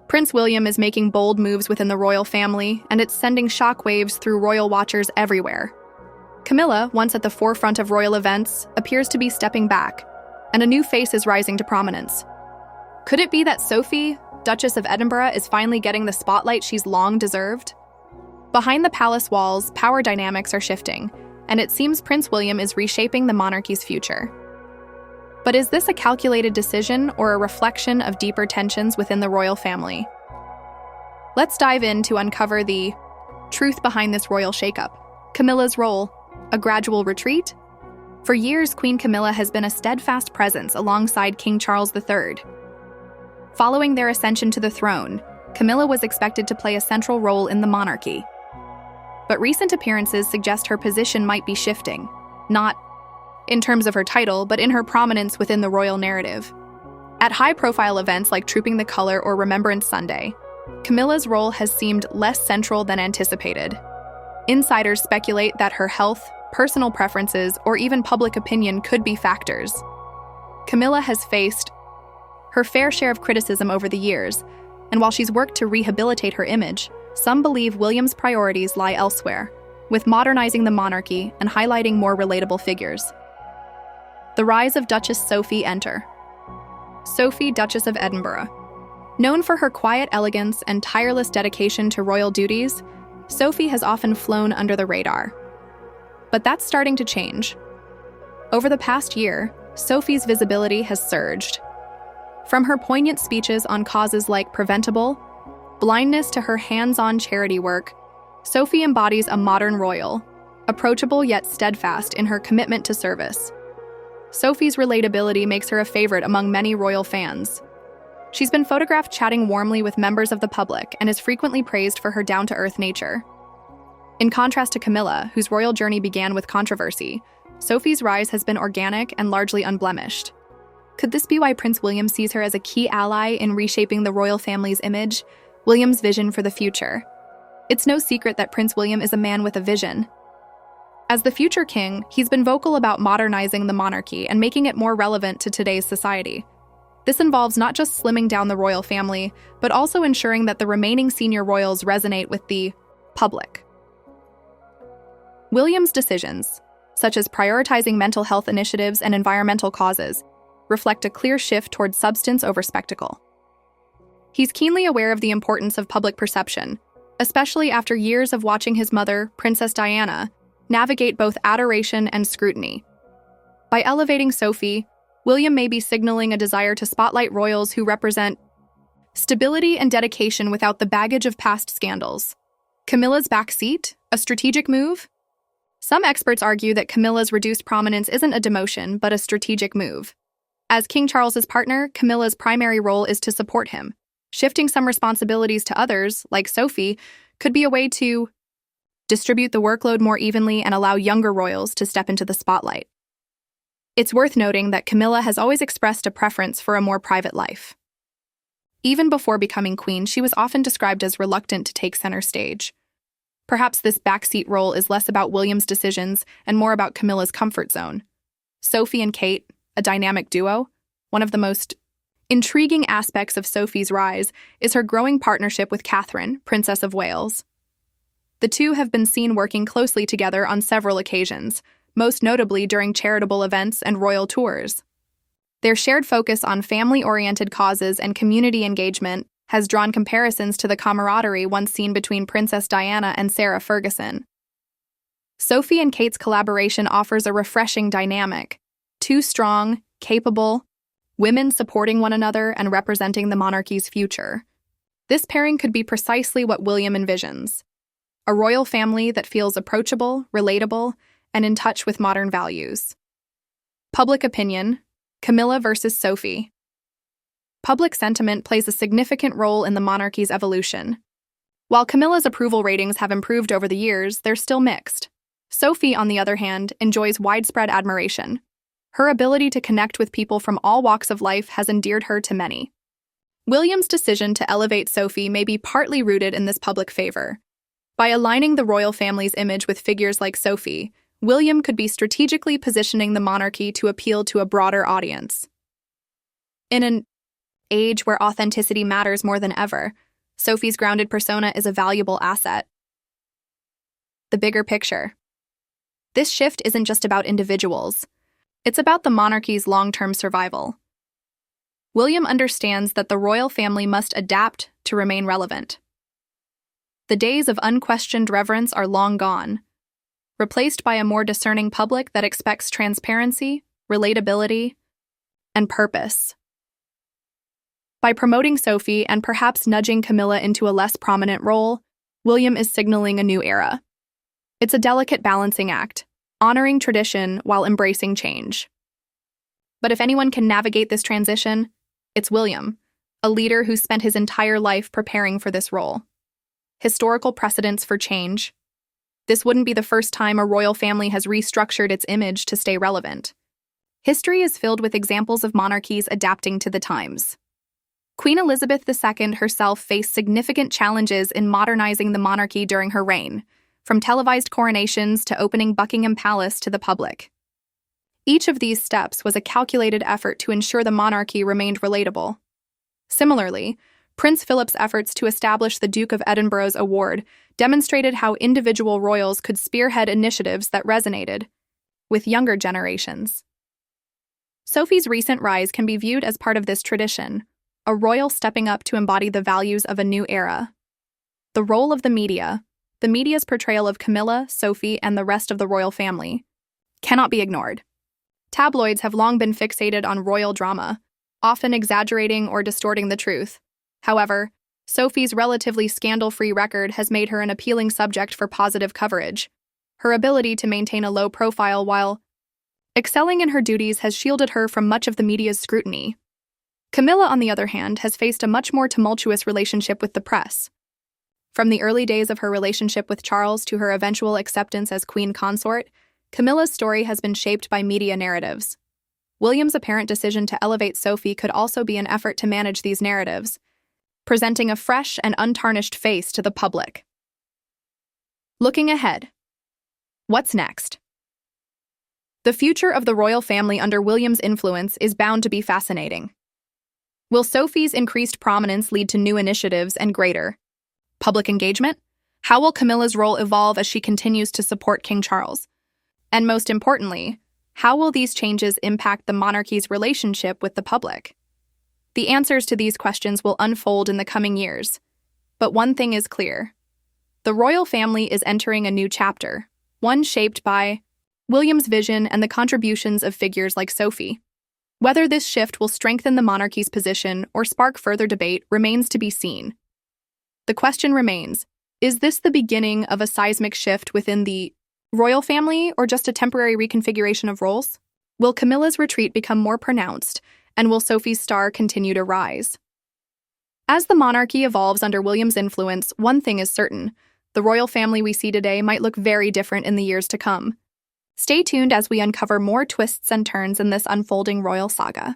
Prince William is making bold moves within the royal family, and it's sending shockwaves through royal watchers everywhere. Camilla, once at the forefront of royal events, appears to be stepping back, and a new face is rising to prominence. Could it be that Sophie, Duchess of Edinburgh, is finally getting the spotlight she's long deserved? Behind the palace walls, power dynamics are shifting, and it seems Prince William is reshaping the monarchy's future. But is this a calculated decision or a reflection of deeper tensions within the royal family? Let's dive in to uncover the truth behind this royal shakeup. Camilla's role, a gradual retreat? For years, Queen Camilla has been a steadfast presence alongside King Charles III. Following their ascension to the throne, Camilla was expected to play a central role in the monarchy. But recent appearances suggest her position might be shifting, not in terms of her title, but in her prominence within the royal narrative. At high-profile events like Trooping the Colour or Remembrance Sunday, Camilla's role has seemed less central than anticipated. Insiders speculate that her health, personal preferences, or even public opinion could be factors. Camilla has faced her fair share of criticism over the years, and while she's worked to rehabilitate her image, some believe William's priorities lie elsewhere, with modernizing the monarchy and highlighting more relatable figures. The rise of Duchess Sophie enter. Sophie, Duchess of Edinburgh. Known for her quiet elegance and tireless dedication to royal duties, Sophie has often flown under the radar. But that's starting to change. Over the past year, Sophie's visibility has surged. From her poignant speeches on causes like preventable blindness to her hands-on charity work, Sophie embodies a modern royal, approachable yet steadfast in her commitment to service. Sophie's relatability makes her a favorite among many royal fans. She's been photographed chatting warmly with members of the public and is frequently praised for her down-to-earth nature. In contrast to Camilla, whose royal journey began with controversy, Sophie's rise has been organic and largely unblemished. Could this be why Prince William sees her as a key ally in reshaping the royal family's image, William's vision for the future? It's no secret that Prince William is a man with a vision. As the future king, he's been vocal about modernizing the monarchy and making it more relevant to today's society. This involves not just slimming down the royal family, but also ensuring that the remaining senior royals resonate with the public. William's decisions, such as prioritizing mental health initiatives and environmental causes, reflect a clear shift towards substance over spectacle. He's keenly aware of the importance of public perception, especially after years of watching his mother, Princess Diana, navigate both adoration and scrutiny. By elevating Sophie, William may be signaling a desire to spotlight royals who represent stability and dedication without the baggage of past scandals. Camilla's backseat, a strategic move? Some experts argue that Camilla's reduced prominence isn't a demotion, but a strategic move. As King Charles's partner, Camilla's primary role is to support him. Shifting some responsibilities to others, like Sophie, could be a way to distribute the workload more evenly and allow younger royals to step into the spotlight. It's worth noting that Camilla has always expressed a preference for a more private life. Even before becoming queen, she was often described as reluctant to take center stage. Perhaps this backseat role is less about William's decisions and more about Camilla's comfort zone. Sophie and Kate, a dynamic duo, one of the most intriguing aspects of Sophie's rise is her growing partnership with Catherine, Princess of Wales. The two have been seen working closely together on several occasions, most notably during charitable events and royal tours. Their shared focus on family-oriented causes and community engagement has drawn comparisons to the camaraderie once seen between Princess Diana and Sarah Ferguson. Sophie and Kate's collaboration offers a refreshing dynamic. Two strong, capable women supporting one another and representing the monarchy's future. This pairing could be precisely what William envisions: a royal family that feels approachable, relatable, and in touch with modern values. Public opinion: Camilla versus Sophie. Public sentiment plays a significant role in the monarchy's evolution. While Camilla's approval ratings have improved over the years, they're still mixed. Sophie, on the other hand, enjoys widespread admiration. Her ability to connect with people from all walks of life has endeared her to many. William's decision to elevate Sophie may be partly rooted in this public favor. By aligning the royal family's image with figures like Sophie, William could be strategically positioning the monarchy to appeal to a broader audience. In an age where authenticity matters more than ever, Sophie's grounded persona is a valuable asset. The bigger picture. This shift isn't just about individuals. It's about the monarchy's long-term survival. William understands that the royal family must adapt to remain relevant. The days of unquestioned reverence are long gone, replaced by a more discerning public that expects transparency, relatability, and purpose. By promoting Sophie and perhaps nudging Camilla into a less prominent role, William is signaling a new era. It's a delicate balancing act, honoring tradition while embracing change. But if anyone can navigate this transition, it's William, a leader who spent his entire life preparing for this role. Historical precedents for change. This wouldn't be the first time a royal family has restructured its image to stay relevant. History is filled with examples of monarchies adapting to the times. Queen Elizabeth II herself faced significant challenges in modernizing the monarchy during her reign, from televised coronations to opening Buckingham Palace to the public. Each of these steps was a calculated effort to ensure the monarchy remained relatable. Similarly, Prince Philip's efforts to establish the Duke of Edinburgh's award demonstrated how individual royals could spearhead initiatives that resonated with younger generations. Sophie's recent rise can be viewed as part of this tradition, a royal stepping up to embody the values of a new era. The role of the media's portrayal of Camilla, Sophie, and the rest of the royal family, cannot be ignored. Tabloids have long been fixated on royal drama, often exaggerating or distorting the truth. However, Sophie's relatively scandal-free record has made her an appealing subject for positive coverage. Her ability to maintain a low profile while excelling in her duties has shielded her from much of the media's scrutiny. Camilla, on the other hand, has faced a much more tumultuous relationship with the press. From the early days of her relationship with Charles to her eventual acceptance as queen consort, Camilla's story has been shaped by media narratives. William's apparent decision to elevate Sophie could also be an effort to manage these narratives, presenting a fresh and untarnished face to the public. Looking ahead. What's next? The future of the royal family under William's influence is bound to be fascinating. Will Sophie's increased prominence lead to new initiatives and greater public engagement? How will Camilla's role evolve as she continues to support King Charles? And most importantly, how will these changes impact the monarchy's relationship with the public? The answers to these questions will unfold in the coming years. But one thing is clear. The royal family is entering a new chapter, one shaped by William's vision and the contributions of figures like Sophie. Whether this shift will strengthen the monarchy's position or spark further debate remains to be seen. The question remains, is this the beginning of a seismic shift within the royal family or just a temporary reconfiguration of roles? Will Camilla's retreat become more pronounced, and will Sophie's star continue to rise? As the monarchy evolves under William's influence, one thing is certain: the royal family we see today might look very different in the years to come. Stay tuned as we uncover more twists and turns in this unfolding royal saga.